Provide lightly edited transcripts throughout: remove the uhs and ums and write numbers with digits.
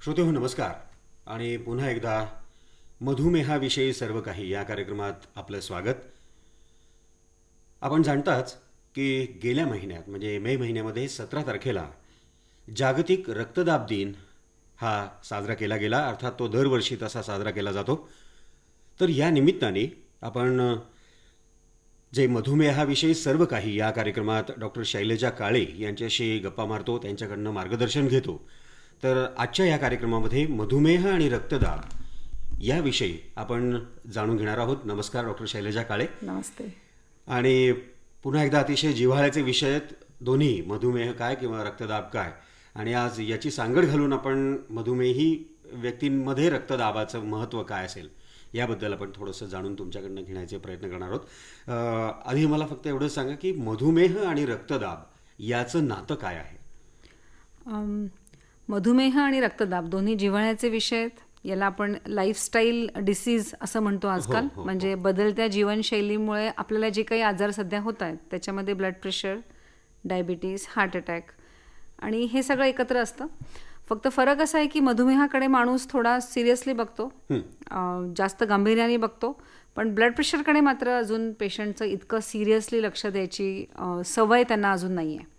श्रोते हो नमस्कार आणि पुन्हा एकदा मधुमेहाविषयी सर्व काही या कार्यक्रमात आपलं स्वागत. आपण जाणताच की गेल्या महिन्यात म्हणजे मे महिन्यामध्ये 17 तारखेला जागतिक रक्तदाब दिन हा साजरा केला गेला. अर्थात तो दरवर्षी तसा साजरा केला जातो. तर या निमित्ताने आपण जे मधुमेहाविषयी सर्व काही या कार्यक्रमात डॉक्टर शैलजा काळे यांच्याशी गप्पा मारतो, त्यांच्याकडनं मार्गदर्शन घेतो. तर आजच्या या कार्यक्रमामध्ये मधुमेह आणि रक्तदाब याविषयी आपण जाणून घेणार आहोत. नमस्कार डॉक्टर शैलजा काळे. नमस्ते. आणि पुन्हा एकदा अतिशय जिव्हाळ्याचे विषय आहेत दोन्ही, मधुमेह काय किंवा रक्तदाब काय. आणि आज याची सांगड घालून आपण मधुमेही व्यक्तींमध्ये रक्तदाबाचं महत्त्व काय असेल याबद्दल आपण थोडंसं जाणून तुमच्याकडनं घेण्याचे प्रयत्न करणार आहोत. आधी मला फक्त एवढंच सांगा की मधुमेह आणि रक्तदाब याचं नातं काय आहे? मधुमेह आणि रक्तदाब दोन्ही जिव्हाळ्याचे विषय आहेत. याला आपण लाईफस्टाईल डिसीज असं म्हणतो आजकाल. म्हणजे बदलत्या जीवनशैलीमुळे आपल्याला जे काही आजार सध्या होत आहेत त्याच्यामध्ये blood pressure, diabetes, heart attack आणि हे सगळं एकत्र असतं. फक्त फरक असा आहे की मधुमेहाकडे माणूस थोडा सिरियसली बघतो, जास्त गांभीर्याने बघतो. पण ब्लड प्रेशरकडे मात्र अजून पेशंटचं इतकं सिरियसली लक्ष द्यायची सवय त्यांना अजून नाही आहे.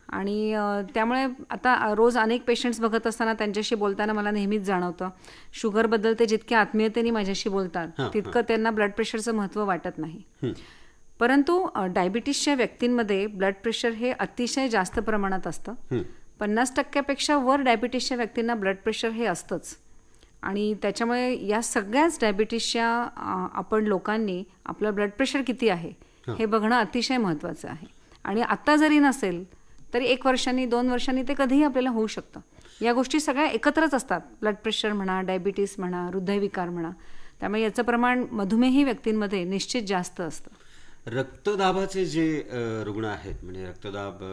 आणि त्यामुळे आता रोज अनेक पेशंट्स बघत असताना त्यांच्याशी बोलताना मला नेहमीच जाणवतं, शुगरबद्दल ते जितक्या आत्मीयतेने माझ्याशी बोलतात तितकं त्यांना ब्लड प्रेशरचं महत्त्व वाटत नाही. परंतु डायबिटीसच्या व्यक्तींमध्ये ब्लड प्रेशर हे अतिशय जास्त प्रमाणात असतं. 50% वर डायबिटीसच्या व्यक्तींना ब्लड प्रेशर हे असतंच. आणि त्याच्यामुळे या सगळ्याच डायबिटीसच्या आपण लोकांनी आपलं ब्लड प्रेशर किती आहे हे बघणं अतिशय महत्त्वाचं आहे. आणि आत्ता जरी नसेल तरी 1 वर्षांनी 2 वर्षांनी ते कधीही आपल्याला होऊ शकतं. या गोष्टी सगळ्या एकत्रच असतात, ब्लड प्रेशर म्हणा, डायबिटीस म्हणा, हृदयविकार म्हणा. त्यामुळे याचं प्रमाण मधुमेही व्यक्तींमध्ये निश्चित जास्त असतं. रक्तदाबाचे जे रुग्ण आहेत, म्हणजे रक्तदाब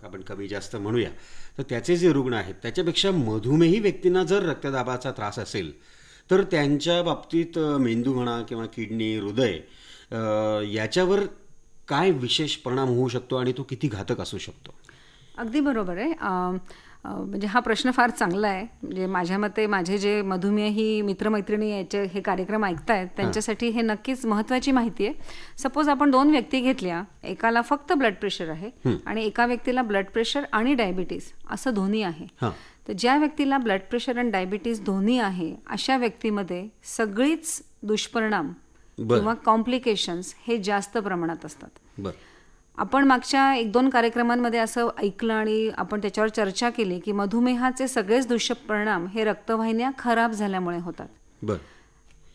आपण कमी जास्त म्हणूया, तर त्याचे जे रुग्ण आहेत त्याच्यापेक्षा मधुमेही व्यक्तींना जर रक्तदाबाचा त्रास असेल तर त्यांच्या बाबतीत मेंदू म्हणा किंवा किडनी, हृदय याच्यावर काय विशेष परिणाम होऊ शकतो आणि तो किती घातक असू शकतो? अगदी बरोबर आहे. म्हणजे हा प्रश्न फार चांगला आहे. म्हणजे माझ्या मते माझे जे मधुमेही मित्रमैत्रिणी याचे हे कार्यक्रम ऐकतायत त्यांच्यासाठी हे नक्कीच महत्त्वाची माहिती आहे. सपोज आपण 2 व्यक्ती घेतल्या, एकाला फक्त ब्लड प्रेशर आहे आणि एका व्यक्तीला ब्लड प्रेशर आणि डायबिटीस असं दोन्ही आहे. तर ज्या व्यक्तीला ब्लड प्रेशर आणि डायबिटीस दोन्ही आहे अशा व्यक्तीमध्ये सगळीच दुष्परिणाम किंवा कॉम्प्लिकेशन्स हे जास्त प्रमाणात असतात. आपण मागच्या 1-2 कार्यक्रमांमध्ये असं ऐकलं आणि आपण त्याच्यावर चर्चा केली की मधुमेहाचे सगळेच दुष्परिणाम हे रक्तवाहिन्या खराब झाल्यामुळे होतात.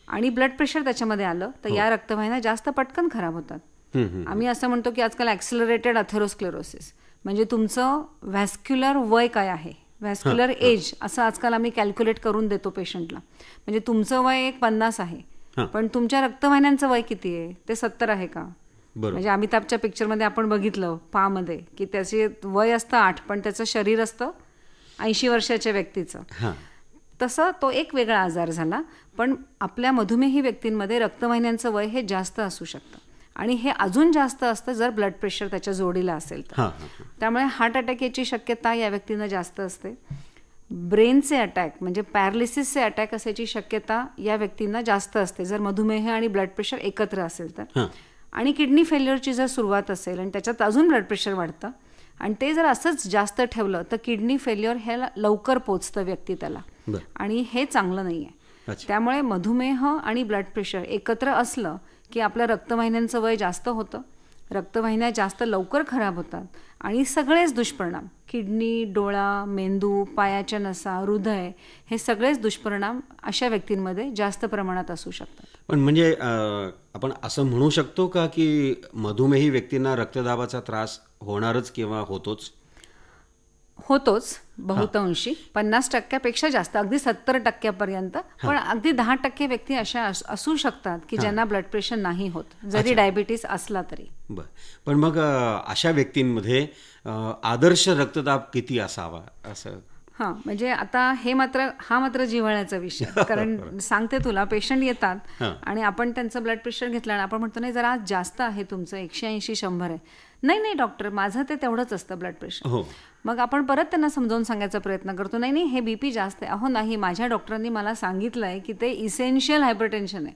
आणि ब्लड प्रेशर त्याच्यामध्ये आलं तर या रक्तवाहिन्या जास्त पटकन खराब होतात. आम्ही असं म्हणतो की आजकाल ॲक्सिलरेटेड अथेरोस्क्लेरोसिस म्हणजे तुमचं व्हॅस्क्युलर वय काय आहे, व्हॅस्क्युलर एज असं आजकाल आम्ही कॅल्क्युलेट करून देतो पेशंटला. म्हणजे तुमचं वय 50 आहे पण तुमच्या रक्तवाहिन्यांचं वय किती आहे, ते 70 आहे का? म्हणजे अमिताभच्या पिक्चरमध्ये आपण बघितलं पामध्ये की त्याचे वय असतं 8 पण त्याचं शरीर असतं 80 वर्षाच्या व्यक्तीचं. तसं तो एक वेगळा आजार झाला. पण आपल्या मधुमेही व्यक्तींमध्ये रक्तवाहिन्यांचं वय हे जास्त असू शकतं आणि हे अजून जास्त असतं जर ब्लड प्रेशर त्याच्या जोडीला असेल तर. त्यामुळे हार्ट अटॅक याची शक्यता या व्यक्तींना जास्त असते. ब्रेनचे अटॅक म्हणजे पॅरालिसिसचे अटॅक असायची शक्यता या व्यक्तींना जास्त असते जर मधुमेह आणि ब्लड प्रेशर एकत्र असेल तर. आणि किडनी फेल्युअरची जर सुरुवात असेल आणि त्याच्यात अजून ब्लड प्रेशर वाढतं आणि ते जर असंच जास्त ठेवलं तर किडनी फेल्युअर हे लवकर पोचतं व्यक्ती त्याला आणि हे चांगलं नाही आहे. त्यामुळे मधुमेह आणि ब्लड प्रेशर एकत्र असलं की आपल्या रक्तवाहिन्यांचं वय जास्त होतं, रक्तवाहिन्या जास्त लवकर खराब होतात आणि सगळेच दुष्परिणाम किडनी, डोळा, मेंदू, पायाच्या नसा, हृदय हे सगळेच दुष्परिणाम अशा व्यक्तींमध्ये जास्त प्रमाणात असू शकतात. पण म्हणजे आपण असं म्हणू शकतो का की मधुमेही व्यक्तींना रक्तदाबाचा त्रास होणारच किंवा होतोच बहुतांशी 50% जास्त, अगदी 70% पण अगदी 10% व्यक्ती अशा असू शकतात की ज्यांना ब्लड प्रेशर नाही होत जरी डायबिटीस असला तरी. पण मग अशा व्यक्तींमध्ये आदर्श रक्तदाब किती असावा असं? म्हणजे आता हा मात्र जिव्हाळ्याचा विषय. कारण सांगते तुला, पेशंट येतात आणि आपण त्यांचं ब्लड प्रेशर घेतलं आणि आपण म्हणतो नाही जरा आज जास्त आहे तुमचं, 180-100 आहे. नाही डॉक्टर, माझं ते तेवढंच असतं ब्लड प्रेशर. मग आपण परत त्यांना समजावून सांगायचा प्रयत्न करतो, नाही नाही हे बीपी जास्त आहे. अहो नाही, माझ्या डॉक्टरांनी मला सांगितलं आहे की ते इसेन्शियल हायपरटेन्शन आहे,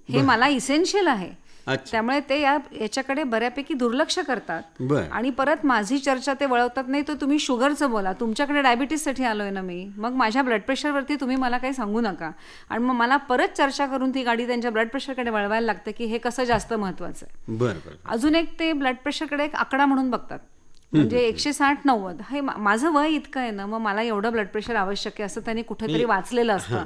हे मला इसेन्शियल आहे. अच्छा. त्यामुळे ते याच्याकडे बऱ्यापैकी दुर्लक्ष करतात बरं. आणि परत माझी चर्चा ते वळवतात, नाही तर तुम्ही शुगरचं बोला, तुमच्याकडे डायबिटीससाठी आलोय ना मी, मग माझ्या ब्लड प्रेशरवरती तुम्ही मला काही सांगू नका. आणि मग मला परत चर्चा करून ती गाडी त्यांच्या ब्लड प्रेशरकडे वळवायला लागते की हे कसं जास्त महत्वाचं आहे. बरं बरं. अजून एक ते ब्लड प्रेशरकडे एक आकडा म्हणून बघतात, म्हणजे 160-90 हे माझं वय इतकं आहे ना, मग मला एवढं ब्लड प्रेशर आवश्यक आहे असं त्यांनी कुठेतरी वाचलेलं असतं.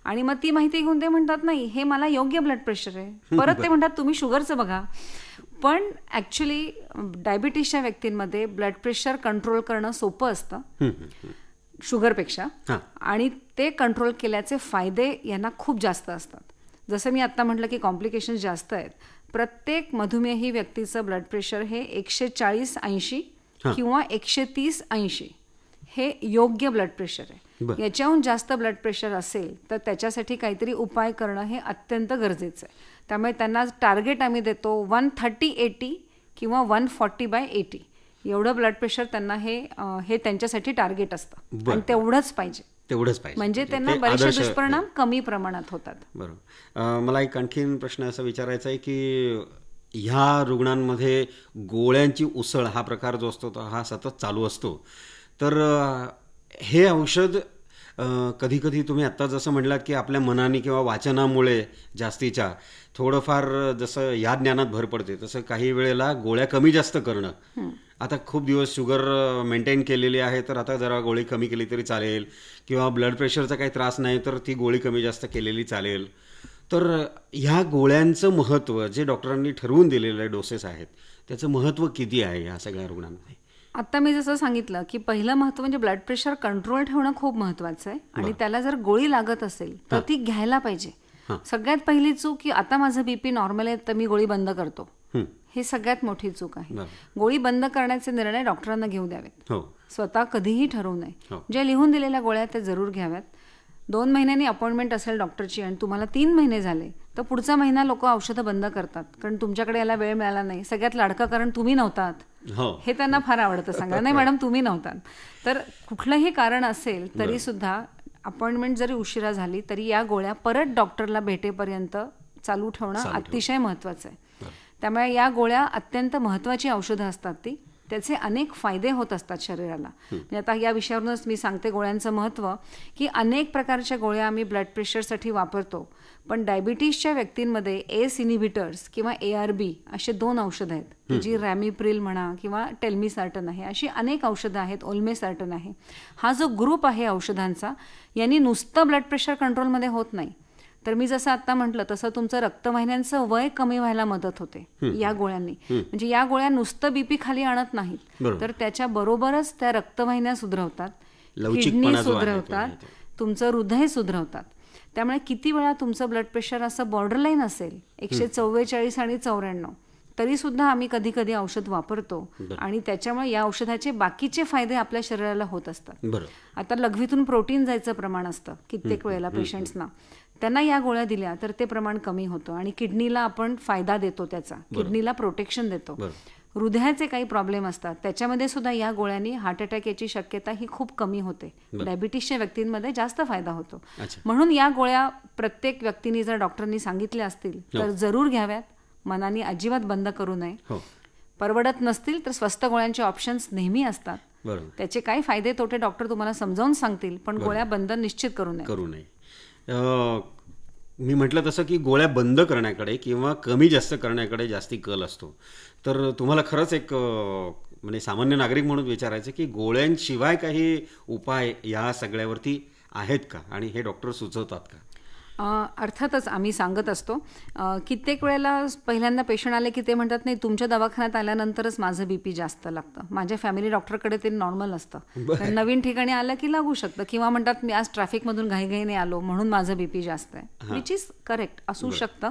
आणि मग ती माहिती घेऊन ते म्हणतात नाही हे मला योग्य ब्लड प्रेशर आहे. परत ते म्हणतात तुम्ही शुगरचं बघा. पण ऍक्च्युली डायबिटीसच्या व्यक्तींमध्ये ब्लड प्रेशर कंट्रोल करणं सोपं असतं शुगरपेक्षा, आणि ते कंट्रोल केल्याचे फायदे यांना खूप जास्त असतात. जसं मी आत्ता म्हटलं की कॉम्प्लिकेशन्स जास्त आहेत. प्रत्येक मधुमेही व्यक्तीचं ब्लड प्रेशर हे 140-80 किंवा 130-80 हे योग्य ब्लड प्रेशर आहे. याच्याहून जास्त ब्लड प्रेशर असेल तर त्याच्यासाठी काहीतरी उपाय करणं हे अत्यंत गरजेचं आहे. त्यामुळे त्यांना टार्गेट आम्ही देतो 130/80 किंवा 140/80 एवढं ब्लड प्रेशर त्यांना हे त्यांच्यासाठी टार्गेट असतं आणि तेवढंच पाहिजे. म्हणजे त्यांना बरेचसे दुष्परिणाम कमी प्रमाणात होतात. बरोबर. मला एक आणखीन प्रश्न असा विचारायचा आहे की ह्या रुग्णांमध्ये गोळ्यांची उसळ हा प्रकार जो असतो तो हा सतत चालू असतो, तर हे औषध कधी कधी तुम्ही आत्ता जसं म्हटलात की आपल्या मनाने किंवा वाचनामुळे जास्तीच्या थोडंफार जसं या ज्ञानात भर पडते तसं काही वेळेला गोळ्या कमी जास्त करणं. आता खूप दिवस शुगर मेंटेन केलेली आहे तर आता जरा गोळी कमी केली तरी चालेल, किंवा ब्लड प्रेशरचा काही त्रास नाही तर ती गोळी कमी जास्त केलेली चालेल. तर ह्या गोळ्यांचं महत्त्व जे डॉक्टरांनी ठरवून दिलेले डोसेस आहेत त्याचं महत्त्व किती आहे ह्या सगळ्या रुग्णांमध्ये? आता मी जसं सांगितलं की पहिलं महत्त्व म्हणजे ब्लड प्रेशर कंट्रोल ठेवणं खूप महत्त्वाचं आहे. आणि त्याला जर गोळी लागत असेल तर ती घ्यायला पाहिजे. सगळ्यात पहिली चूक की आता माझं बीपी नॉर्मल आहे तर मी गोळी बंद करतो, हे सगळ्यात मोठी चूक आहे. गोळी बंद करण्याचे निर्णय डॉक्टरांना घेऊ द्यावेत, स्वतः कधीही ठरवू नये. ज्या लिहून दिलेल्या गोळ्या त्या जरूर घ्याव्यात. 2 महिन्यांनी अपॉइंटमेंट असेल डॉक्टरची आणि तुम्हाला 3 महिने झाले तर पुढचा महिना लोक औषधं बंद करतात, कारण तुमच्याकडे याला वेळ मिळाला नाही. सगळ्यात लाडकं कारण तुम्ही नव्हतात हे त्यांना फार आवडतं सांगा, नाही मॅडम तुम्ही नव्हतात. तर कुठलंही कारण असेल तरी सुद्धा अपॉइंटमेंट जरी उशिरा झाली तरी या गोळ्या परत डॉक्टरला भेटेपर्यंत चालू ठेवणं अतिशय महत्त्वाचं आहे. त्यामुळे या गोळ्या अत्यंत महत्त्वाची औषधं असतात ती, त्याचे अनेक फायदे होत असतात शरीराला. म्हणजे आता या विषयावरूनच मी सांगते गोळ्यांचं महत्त्व, की अनेक प्रकारच्या गोळ्या आम्ही ब्लड प्रेशरसाठी वापरतो. पण डायबिटीसच्या व्यक्तींमध्ये एस इनिबिटर्स किंवा ARB असे 2 औषधं आहेत, जी रॅमिप्रिल म्हणा किंवा टेल्मिसार्टन आहे, अशी अनेक औषधं आहेत, ओल्मेसार्टन आहे. हा जो ग्रुप आहे औषधांचा यांनी नुसतं ब्लड प्रेशर कंट्रोलमध्ये होत नाही, तर मी जसं आता म्हटलं तसं तुमचं रक्तवाहिन्यांचं वय कमी व्हायला मदत होते या गोळ्यांनी. म्हणजे या गोळ्या नुसतं बीपी खाली आणत नाहीत, तर त्याच्या बरोबरच त्या रक्तवाहिन्या सुधरवतात, किडनी सुधरवतात, तुमचं हृदय सुधरवतात. त्यामुळे किती वेळा तुमचं ब्लड प्रेशर असं बॉर्डरलाईन असेल 144 आणि 94 तरी सुद्धा आम्ही कधी कधी औषध वापरतो आणि त्याच्यामुळे या औषधाचे बाकीचे फायदे आपल्या शरीराला होत असतात. आता लघवीतून प्रोटीन जायचं प्रमाण असतं कित्येक वेळेला पेशंट्सना, त्यांना या गोळ्या दिल्या तर ते प्रमाण कमी होतं आणि किडनीला आपण फायदा देतो, त्याचा किडनीला प्रोटेक्शन देतो. हृदयाचे काही प्रॉब्लेम असतात त्याच्यामध्ये सुद्धा या गोळ्यांनी हार्ट अटॅक याची शक्यता ही खूप कमी होते. डायबिटीसच्या व्यक्तींमध्ये जास्त फायदा होतो. म्हणून या गोळ्या प्रत्येक व्यक्तीने जर डॉक्टरांनी सांगितल्या असतील तर जरूर घ्याव्यात, मनाने अजिबात बंद करू नये. परवडत नसतील तर स्वस्त गोळ्यांचे ऑप्शन्स नेहमी असतात, त्याचे काही फायदे तोटे डॉक्टर तुम्हाला समजावून सांगतील, पण गोळ्या बंद निश्चित करू नये. मी म्हटलं तसं की गोळ्या बंद करण्याकडे किंवा कमी जास्त करण्याकडे जास्ती कल असतो. तर तुम्हाला खरंच एक म्हणजे सामान्य नागरिक म्हणून विचारायचं की गोळ्यांशिवाय काही उपाय या सगळ्यावरती आहेत का, आणि हे डॉक्टर सुचवतात का? अर्थातच आम्ही सांगत असतो. कित्येक वेळेला पहिल्यांदा पेशंट आले की ते म्हणतात नाही तुमच्या दवाखान्यात आल्यानंतरच माझं बीपी जास्त लागतं, माझ्या फॅमिली डॉक्टरकडे ते नॉर्मल असतं, तर नवीन ठिकाणी आलं की लागू शकतं. किंवा म्हणतात मी आज ट्रॅफिकमधून घाईघाईने आलो म्हणून माझं बीपी जास्त आहे, विच इज करेक्ट असू शकतं.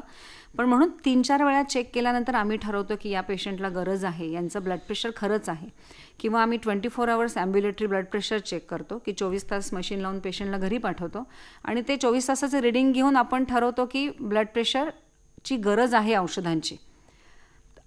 पण म्हणून 3-4 वेळा चेक केल्यानंतर आम्ही ठरवतो की या पेशंटला गरज आहे, यांचं ब्लड प्रेशर खरंच आहे. किंवा आम्ही 24 आवर्स ॲम्ब्युलेटरी ब्लड प्रेशर चेक करतो की 24 तास मशीन लावून पेशंटला घरी पाठवतो आणि ते 24 तासाचं रिडिंग घेऊन आपण ठरवतो की ब्लड प्रेशरची गरज आहे औषधांची.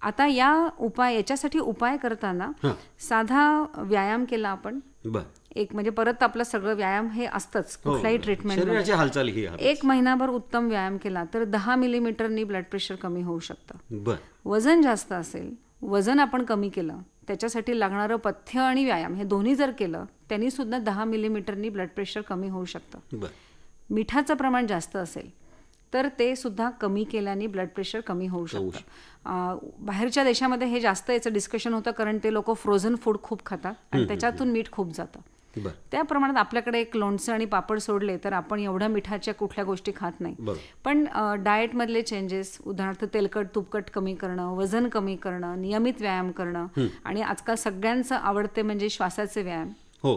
आता याच्यासाठी उपाय करताना हां. साधा व्यायाम केला आपण, बर. एक म्हणजे परत आपलं सगळं व्यायाम हे असतंच कुठल्याही ट्रीटमेंट. शरीराची हालचाल ही हवी. 1 महिनाभर उत्तम व्यायाम केला तर 10 मिलीमीटरनी ब्लड प्रेशर कमी होऊ शकतं. बर. वजन जास्त असेल, वजन आपण कमी केलं, त्याच्यासाठी लागणारं पथ्य आणि व्यायाम हे दोन्ही जर केलं त्यांनी सुद्धा 10 मिलीमीटरनी ब्लड प्रेशर कमी होऊ शकतं. बर. मिठाचं प्रमाण जास्त असेल तर ते सुद्धा कमी केल्याने ब्लड प्रेशर कमी होऊ शकतं. बाहेरच्या देशामध्ये हे जास्त याचं डिस्कशन होतं कारण ते लोक फ्रोझन फूड खूप खातात आणि त्याच्यातून मीठ खूप जातं. बर. त्या प्रमाणात आपल्याकडे एक लोणचं आणि पापड सोडले तर आपण एवढ्या मिठाच्या कुठल्या गोष्टी खात नाही. बरोबर. पण डाएटमधले चेंजेस, उदाहरणार्थ तेलकट तुपकट कमी करणं, वजन कमी करणं, नियमित व्यायाम करणं आणि आजकाल सगळ्यांचं आवडते म्हणजे श्वासाचे व्यायाम, हो,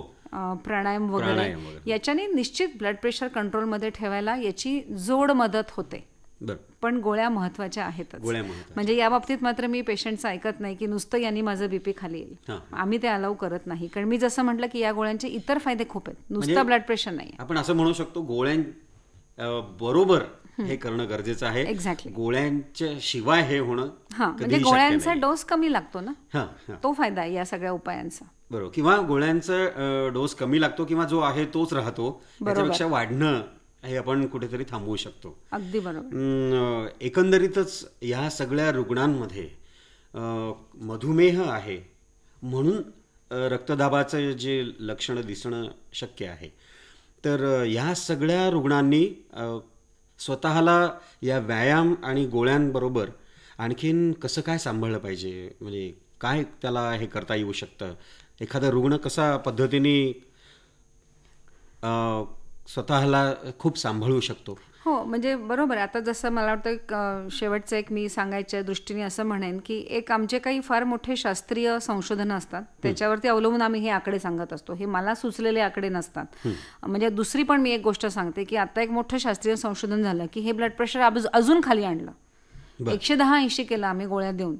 प्राणायाम वगैरे, याच्याने निश्चित ब्लड प्रेशर कंट्रोलमध्ये ठेवायला याची जोड मदत होते. बर. पण गोळ्या महत्वाच्या आहेतच. गोळ्या महत्त्वाच्या. म्हणजे या बाबतीत मात्र मी पेशंटचं ऐकत नाही की नुसतं यांनी माझं बीपी खाली येईल. हां. आम्ही ते अलाउ करत नाही कारण मी जसं म्हटलं की या गोळ्यांचे इतर फायदे खूप आहेत, नुसतं ब्लड प्रेशर नाही. आपण असं म्हणू शकतो बरोबर हे करणं गरजेचं आहे. एक्झॅक्टली. गोळ्यांच्या शिवाय हे होणं म्हणजे कधीही शक्य गोळ्यांचा नाही. डोस कमी लागतो ना, हां, हां. तो फायदा आहे या सगळ्या उपायांचा. बरोबर. किंवा गोळ्यांचा डोस कमी लागतो किंवा जो आहे तोच राहतो, त्याच्यापेक्षा वाढणं हे आपण कुठेतरी थांबवू शकतो. अगदी बरोबर. एकंदरीतच या सगळ्या रुग्णांमध्ये मधुमेह आहे म्हणून रक्तदाबाचं जे लक्षणं दिसणं शक्य आहे, तर या सगळ्या रुग्णांनी स्वतःला या व्यायाम आणि गोळ्यांबरोबर आणखीन कसं काय सांभाळलं पाहिजे, म्हणजे काय त्याला हे करता येऊ शकतं, एखादा रुग्ण कसा पद्धतीने स्वतःला खूप सांभाळू शकतो. हो, म्हणजे बरोबर आहे. आता जसं मला वाटतं शेवटचं एक मी सांगायच्या दृष्टीने असं म्हणेन की एक आमचे काही फार मोठे शास्त्रीय संशोधनं असतात, त्याच्यावरती अवलंबून आम्ही हे आकडे सांगत असतो. हे मला सुचलेले आकडे नसतात. म्हणजे दुसरी पण मी एक गोष्ट सांगते की आता एक मोठं शास्त्रीय संशोधन झालं की हे ब्लड प्रेशर अजून खाली आणलं, 110-80 केलं आम्ही गोळ्या देऊन,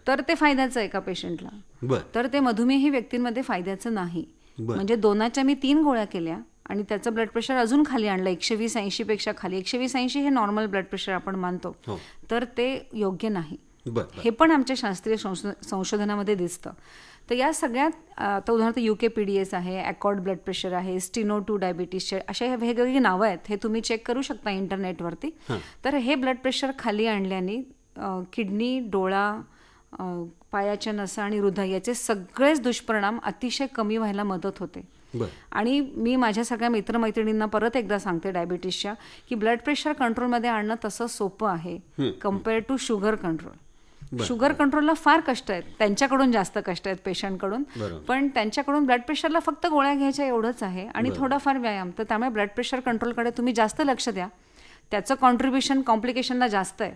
तर ते फायद्याचं आहे का पेशंटला? तर ते मधुमेही व्यक्तींमध्ये फायद्याचं नाही. म्हणजे 2च्या मी 3 गोळ्या केल्या आणि त्याचं ब्लड प्रेशर अजून खाली आणलं, 120-80 पेक्षा खाली. 120-80 हे नॉर्मल ब्लड प्रेशर आपण मानतो, तर ते योग्य नाही. हे पण आमच्या शास्त्रीय संशोधनामध्ये दिसतं. तर या सगळ्यात आता उदाहरणार्थ UKPDS आहे, अकॉर्ड ब्लड प्रेशर आहे, स्टिनो 2 डायबिटीसचे, अशा वेगवेगळी नावं आहेत, हे तुम्ही चेक करू शकता इंटरनेटवरती. तर हे ब्लड प्रेशर खाली आणल्याने किडनी, डोळा, पायाच्या नसा आणि हृदय याचे सगळेच दुष्परिणाम अतिशय कमी व्हायला मदत होते. आणि मी माझ्या सगळ्या मित्रमैत्रिणींना परत एकदा सांगते डायबिटीसच्या की ब्लड प्रेशर कंट्रोलमध्ये आणणं तसं सोपं आहे compare to sugar control. Sugar कंट्रोलला फार कष्ट आहेत, त्यांच्याकडून जास्त कष्ट आहेत पेशंटकडून, पण त्यांच्याकडून ब्लड प्रेशरला फक्त गोळ्या घ्यायच्या एवढंच आहे आणि थोडाफार व्यायाम. तर त्यामुळे ब्लड प्रेशर कंट्रोलकडे तुम्ही जास्त लक्ष द्या, त्याचं कॉन्ट्रीब्युशन कॉम्प्लिकेशनला जास्त आहे,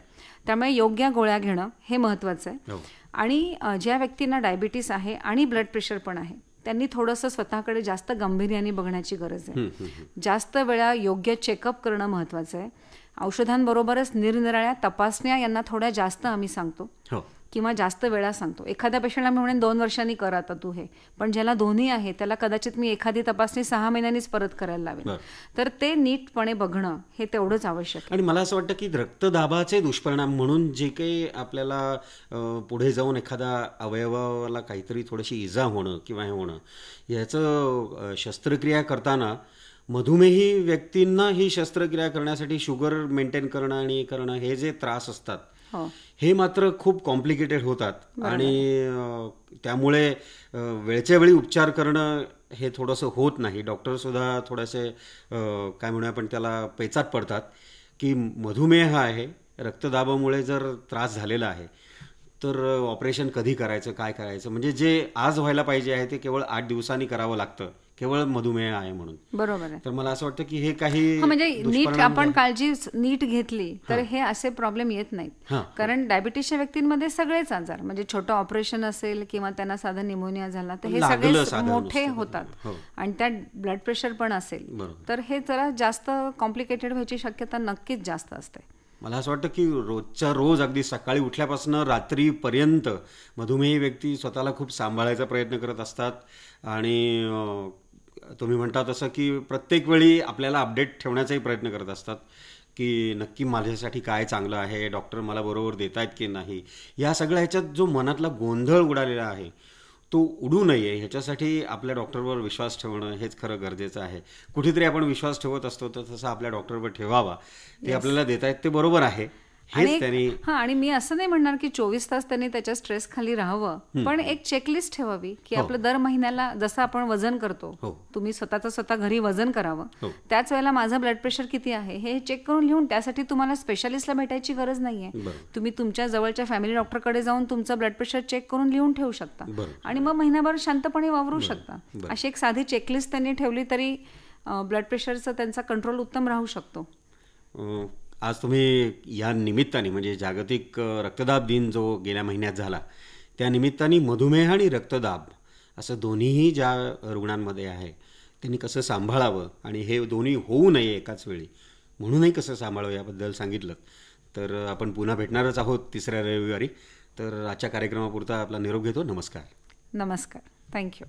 त्यामुळे योग्य गोळ्या घेणं हे महत्त्वाचं आहे. आणि ज्या व्यक्तींना डायबिटीस आहे आणि ब्लड प्रेशर पण आहे त्यांनी थोडंसं स्वतःकडे जास्त गांभीर्याने बघण्याची गरज आहे. जास्त वेळा योग्य चेकअप करणं महत्त्वाचं आहे. औषधांबरोबरच निरनिराळ्या तपासण्या यांना थोड्या जास्त आम्ही सांगतो किंवा जास्त वेळा सांगतो. एखाद्या पेशंटला मी म्हणेन 2 वर्षांनी कर आता तू हे, पण ज्याला दोन्ही आहे त्याला कदाचित मी एखादी तपासणी 6 महिन्यांनीच परत करायला लावेल. तर ते नीटपणे बघणं हे तेवढंच आवश्यक आहे. आणि मला असं वाटतं की रक्तदाबाचे दुष्परिणाम म्हणून जे काही आपल्याला पुढे जाऊन एखादा अवयवाला काहीतरी थोडीशी इजा होणं किंवा हे होणं, याचं शस्त्रक्रिया करताना मधुमेही व्यक्तींना ही शस्त्रक्रिया करण्यासाठी शुगर मेंटेन करणं आणि करणं हे जे त्रास असतात हे मात्र खूप कॉम्प्लिकेटेड होतात आणि त्यामुळे वेळच्या वेळी उपचार करणं हे थोडंसं होत नाही. डॉक्टर सुद्धा थोडेसे काय म्हणूया आपण त्याला पेचात पडतात की मधुमेह आहे, रक्तदाबामुळे जर त्रास झालेला आहे तर ऑपरेशन कधी करायचं, काय करायचं, म्हणजे जे आज व्हायला पाहिजे आहे ते केवळ 8 दिवसांनी करावं लागतं, केवळ मधुमेह आहे म्हणून. बरोबर आहे. तर मला असं वाटतं की हे काही म्हणजे नीट आपण काळजी नीट घेतली तर हे असे प्रॉब्लेम येत नाहीत. कारण डायबिटीसच्या व्यक्तींमध्ये सगळेच आजार, म्हणजे छोटं ऑपरेशन असेल किंवा त्यांना साधा निमोनिया झाला तर हे सगळे मोठे होतात आणि त्यात ब्लड प्रेशर पण असेल तर हे जरा जास्त कॉम्प्लिकेटेड व्हायची शक्यता नक्कीच जास्त असते. मला असं वाटतं की रोजच्या रोज अगदी सकाळी उठल्यापासून रात्रीपर्यंत मधुमेही व्यक्ती स्वतःला खूप सांभाळायचा प्रयत्न करत असतात आणि तुम्ही म्हणता तसं की प्रत्येक वेळी आपल्याला अपडेट ठेवण्याचाही प्रयत्न करत असतात की नक्की माझ्यासाठी काय चांगलं आहे, डॉक्टर मला बरोबर देत आहेत की नाही, या सगळ्या ह्याच्यात जो मनातला गोंधळ उडालेला आहे तो उडू नये ह्याच्यासाठी आपल्या डॉक्टरवर विश्वास ठेवणं हेच खरं गरजेचं आहे. कुठेतरी आपण विश्वास ठेवत असतो तर तसा आपल्या डॉक्टरवर ठेवावा. ते आपल्याला देत आहेत ते बरोबर आहे हेच त्यांनी. हा, आणि मी असं नाही म्हणणार की 24 तास त्यांनी त्याच्या स्ट्रेस खाली राहावं, पण एक चेकलिस्ट ठेवावी की आपलं दर महिन्याला जसं आपण वजन करतो, तुम्ही स्वतः घरी वजन करावं, त्याच वेळेला माझं ब्लड प्रेशर किती आहे हे चेक करून लिहून, त्यासाठी तुम्हाला स्पेशालिस्टला भेटायची गरज नाहीये. तुम्ही तुमच्या जवळच्या फॅमिली डॉक्टरकडे जाऊन तुमचं ब्लड प्रेशर चेक करून लिहून ठेवू शकता आणि मग महिनाभर शांतपणे वावरू शकता. अशी एक साधी चेकलिस्ट त्यांनी ठेवली तरी ब्लड प्रेशरचा त्यांचा कंट्रोल उत्तम राहू शकतो. आज तुम्ही या निमित्ताने म्हणजे जागतिक रक्तदाब दिन जो गेल्या महिन्यात झाला त्या निमित्ताने मधुमेह आणि रक्तदाब असं दोन्हीही ज्या रुग्णांमध्ये आहे त्यांनी कसं सांभाळावं आणि हे दोन्ही होऊ नये एकाच वेळी म्हणूनही कसं सांभाळावं याबद्दल सांगितलं. तर आपण पुन्हा भेटणारच आहोत 3ऱ्या रविवारी. तर आजच्या कार्यक्रमापुरता आपला निरोप घेतो. नमस्कार. नमस्कार. थँक्यू.